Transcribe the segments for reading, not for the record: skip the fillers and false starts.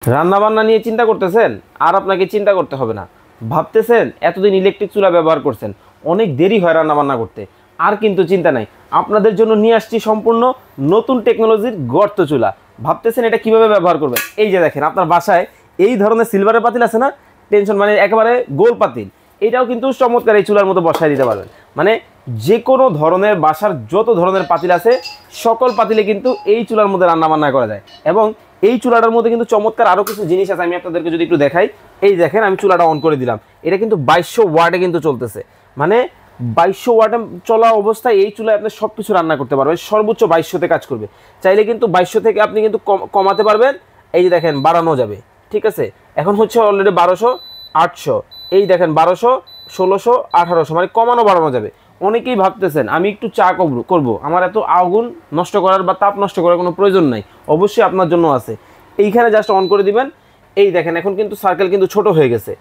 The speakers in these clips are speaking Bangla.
রান্নাবান্না নিয়ে চিন্তা করতেছেন, আর আপনাকে চিন্তা করতে হবে না। ভাবতেছেন এতদিন ইলেকট্রিক চুলা ব্যবহার করছেন, অনেক দেরি হয় রান্নাবান্না করতে, আর কিন্তু চিন্তা নাই। আপনাদের জন্য নিয়ে আসছি সম্পূর্ণ নতুন টেকনোলজির গর্ত চুলা। ভাবতেছেন এটা কিভাবে ব্যবহার করবেন? এই যে দেখেন, আপনার বাসায় এই ধরনের সিলভারের পাতিল আছে না, টেনশন মানে একেবারে গোল পাতিল, এটাও কিন্তু চমৎকার এই চুলার মতো বসায় দিতে পারবেন। মানে যে কোনো ধরনের বাসার যত ধরনের পাতিল আছে সকল পাতিলে কিন্তু এই চুলার মধ্যে রান্নাবান্না করা যায়। এবং এই চুলাটার মধ্যে কিন্তু চমৎকার আরও কিছু জিনিস আছে, আমি আপনাদেরকে যদি একটু দেখাই। এই দেখেন, আমি চুলাটা অন করে দিলাম, এটা কিন্তু 2200 ওয়াটে কিন্তু চলতেছে। মানে 2200 ওয়াটে চলা অবস্থায় এই চুলায় আপনি সব কিছু রান্না করতে পারবেন, সর্বোচ্চ 2200-তে কাজ করবে। চাইলে কিন্তু 2200 থেকে আপনি কিন্তু কমাতে পারবেন। এই যে দেখেন, বাড়ানো যাবে, ঠিক আছে। এখন হচ্ছে অলরেডি 1200, 800, এই দেখেন 1200, 1600, 1800, মানে কমানো বাড়ানো যাবে। অনেকেই ভাবতেছেন আমি একটু চা করব, আমার এত আগুন নষ্ট করার বা তাপ নষ্ট করার কোনো প্রয়োজন নাই। অবশ্যই আপনার জন্য আছে। এইখানে জাস্ট অন করে দিবেন। এই দেখেন, এখন কিন্তু সার্কেল কিন্তু ছোট হয়ে গেছে।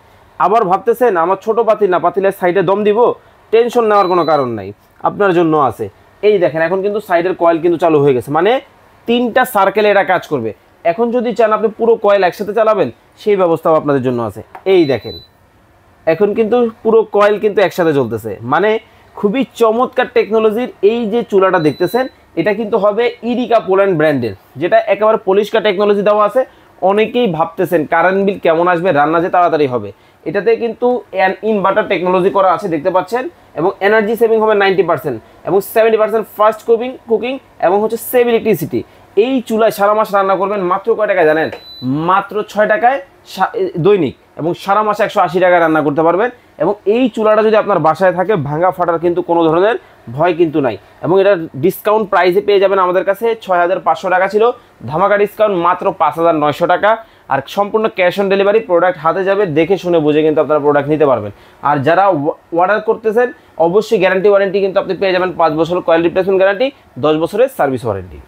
আবার ভাবতেছেন আমার ছোট পাতিল না, পাতিলের সাইডে দম দিব, টেনশন নেওয়ার কোনো কারণ নাই, আপনার জন্য আছে। এই দেখেন, এখন কিন্তু সাইডের কয়েল কিন্তু চালু হয়ে গেছে, মানে 3টা সার্কেলে এটা কাজ করবে। এখন যদি চান আপনি পুরো কয়েল একসাথে চালাবেন, সেই ব্যবস্থাও আপনাদের জন্য আছে। এই দেখেন, এখন কিন্তু পুরো কয়েল কিন্তু একসাথে চলতেছে। মানে খুবই চমৎকার টেকনোলজির এই যে চুলাটা দেখতেছেন, এটা কিন্তু হবে ইরিকা পোল্যান্ড ব্র্যান্ডের, যেটা একেবারে পলিশকা টেকনোলজি দেওয়া আছে। অনেকেই ভাবতেছেন কারেন্ট বিল কেমন আসবে, রান্না যে তাড়াতাড়ি হবে। এটাতে কিন্তু ইনভার্টার টেকনোলজি করা আছে, দেখতে পাচ্ছেন। এবং এনার্জি সেভিং হবে 90% এবং 70% ফাস্ট কুকিং এবং হচ্ছে সেভ ইলেকট্রিসিটি। এই চুলায় সারা মাস রান্না করবেন মাত্র কয় টাকায় জানেন? মাত্র 6 টাকায় দৈনিক, এবং সারা মাসে 180 টাকায় রান্না করতে পারবেন। এবং এই চুলাটা যদি আপনার বাসায় থাকে, ভাঙা ফাটার কিন্তু কোনো ধরনের ভয় কিন্তু নাই। এবং এটা ডিসকাউন্ট প্রাইসে পেয়ে যাবেন আমাদের কাছে। 6500 টাকা ছিল, ধামাকা ডিসকাউন্ট মাত্র 5900 টাকা। আর সম্পূর্ণ ক্যাশ অন ডেলিভারি, প্রোডাক্ট হাতে যাবে, দেখে শুনে বুঝে কিন্তু আপনারা প্রোডাক্ট নিতে পারবেন। আর যারা অর্ডার করতেছেন, অবশ্যই গ্যারান্টি ওয়ারেন্টি কিন্তু আপনি পেয়ে যাবেন 5 বছর কয়েল রিপ্লেসমেন্ট গ্যারান্টি, 10 বছরের সার্ভিস ওয়ারেন্টি।